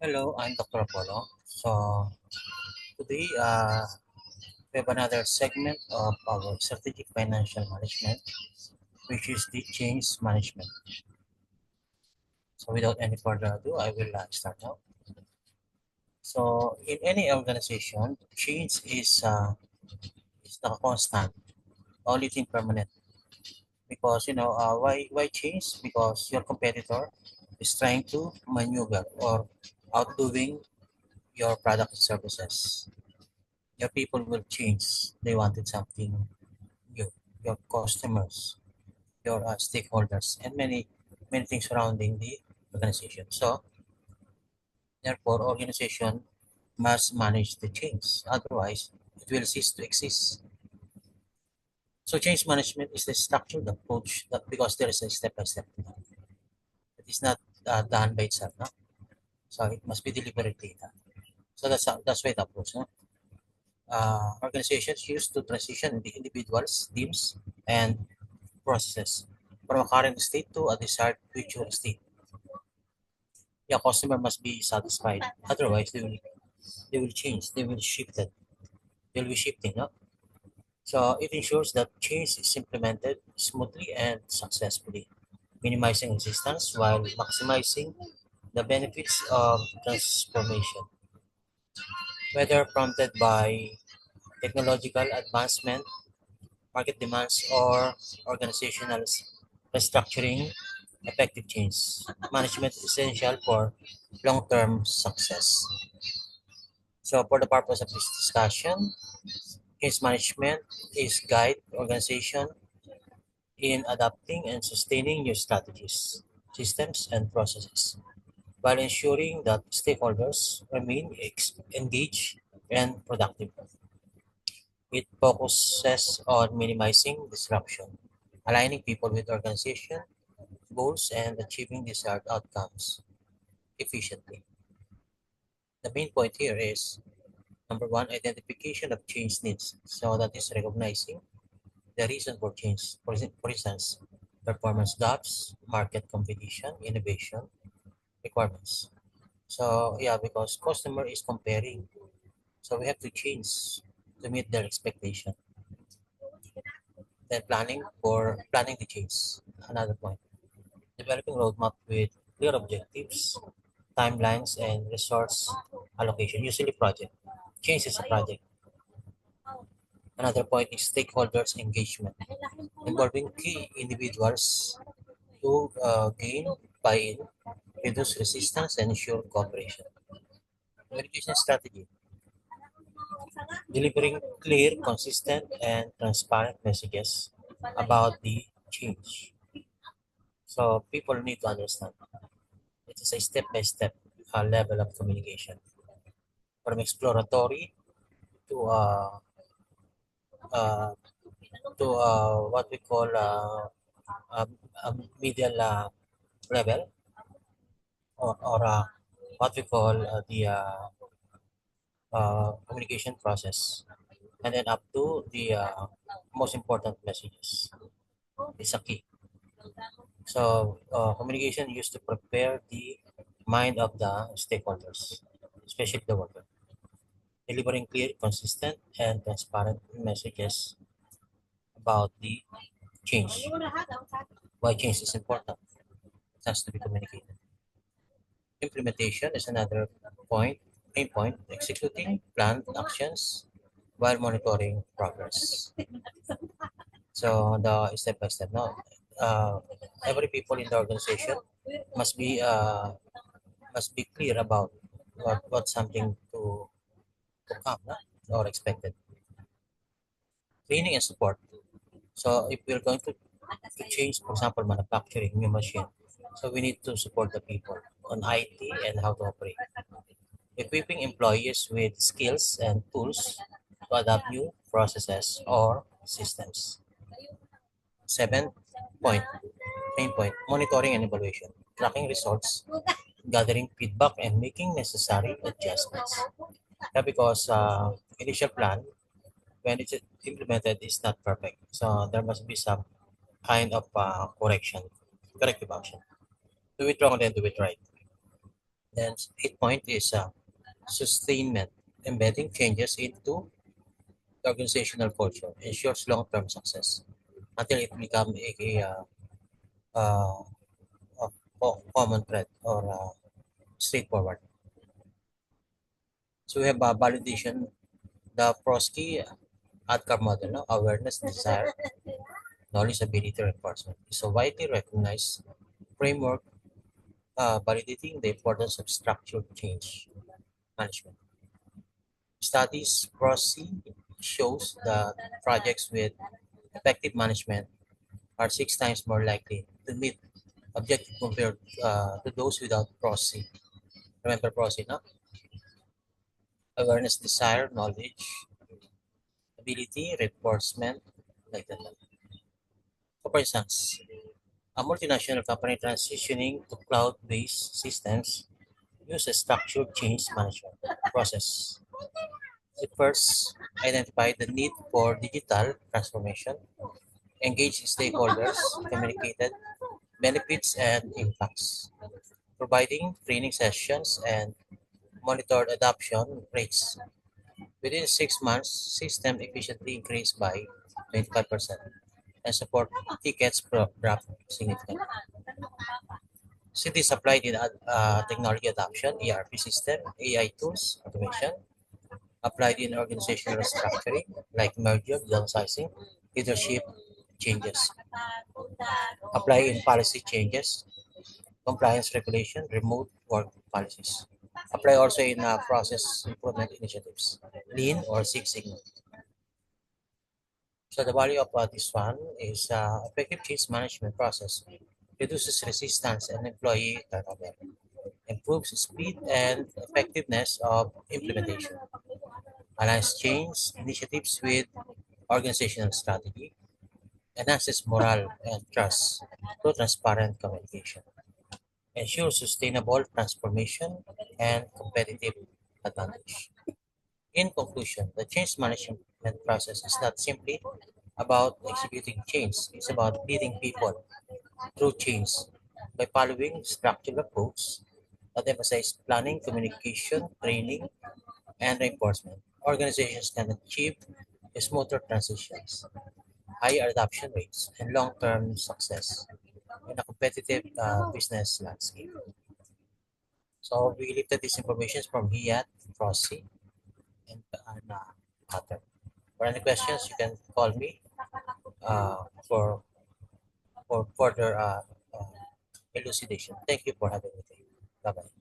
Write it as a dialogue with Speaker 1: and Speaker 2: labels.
Speaker 1: Hello, I'm Dr. Apollo. So today we have another segment of our strategic financial management, which is the change management. So without any further ado, I will start now. So in any organization, change is the constant, only thing permanent. Because why change? Because your competitor is trying to maneuver or outdoing your product and services. Your people will change. They wanted something new. Your customers, your stakeholders, and many things surrounding the organization. So therefore, organization must manage the change. Otherwise, it will cease to exist. So change management is the structured approach that because there is a step by step. It is not done by itself. No? So it must be deliberately done. So that's why the approach. No? Organizations used to transition the individuals, teams, and processes from a current state to a desired future state. The customer must be satisfied. Otherwise, they will change. They will shift it. They'll be shifting. No? So it ensures that change is implemented smoothly and successfully, minimizing resistance while maximizing the benefits of transformation, whether prompted by technological advancement, market demands, or organizational restructuring. Effective change management is essential for long-term success. So, for the purpose of this discussion, change management is guide organization in adapting and sustaining new strategies, systems, and processes, while ensuring that stakeholders remain engaged and productive. It focuses on minimizing disruption, aligning people with organization goals, and achieving desired outcomes efficiently. The main point here is number one, identification of change needs. So that is recognizing the reason for change. For instance, performance gaps, market competition, innovation requirements. So yeah, because customer is comparing, so we have to change to meet their expectation. Then planning the change. Another point. Developing roadmap with clear objectives, timelines, and resource allocation. Usually project. Change is a project. Another point is stakeholders engagement, involving key individuals to gain buy-in, reduce resistance, and ensure cooperation. Communication strategy, delivering clear, consistent, and transparent messages about the change. So people need to understand. It is a step-by-step level of communication, from exploratory to uh, what we call a, a middle level, or what we call the communication process, and then up to the most important messages is a key. So communication used to prepare the mind of the stakeholders, especially the worker, delivering clear, consistent, and transparent messages about the change. Why change is important. It has to be communicated. Implementation is another point, main point, executing planned actions while monitoring progress. So the step by step. Now, every people in the organization must be uh, must be clear about what something to come, no? Or expected. Training and support. So if we're going to change, for example, manufacturing new machine, so we need to support the people on IT and how to operate. Equipping employees with skills and tools to adapt new processes or systems. Seventh point, main point, monitoring and evaluation, tracking results, gathering feedback, and making necessary adjustments. Yeah, because initial plan, when it's implemented, is not perfect. So there must be some kind of corrective action. Do it wrong, then do it right. Then 8 point is sustainment, embedding changes into the organizational culture ensures long-term success until it becomes uh, a common thread or straightforward. So we have validation, the Prosky outcome model, no? Awareness, desire, knowledge, ability, reinforcement. Is a widely recognized framework validating the importance of structured change management. Studies Prosky shows that projects with effective management are 6 times more likely to meet objective compared to those without Prosky. Remember Prosky, no? Awareness, desire, knowledge, ability, reinforcement, like that. So for instance, a multinational company transitioning to cloud-based systems uses structured change management process. It first identified the need for digital transformation, engaged stakeholders, communicated benefits and impacts, providing training sessions and monitored adoption rates. Within 6 months, system efficiently increased by 25% and support tickets dropped significantly. Cities applied in technology adoption, ERP system, AI tools, automation, applied in organizational restructuring like merger, downsizing, leadership changes, apply in policy changes, compliance regulation, remote work policies. Apply also in process improvement initiatives, Lean or Six Sigma. So the value of this one is effective change management process reduces resistance and employee turnover, improves speed and effectiveness of implementation, aligns change initiatives with organizational strategy, enhances morale and trust through transparent communication, ensures sustainable transformation and competitive advantage. In conclusion, the change management process is not simply about executing change, it's about leading people through change by following structured approach that emphasize planning, communication, training, and reinforcement. Organizations can achieve smoother transitions, higher adoption rates, and long-term success in a competitive business landscape. So we lifted these information from HIAT, Frosty, and Pattern. For any questions, you can call me uh, for for further elucidation. Thank you for having me. Bye bye.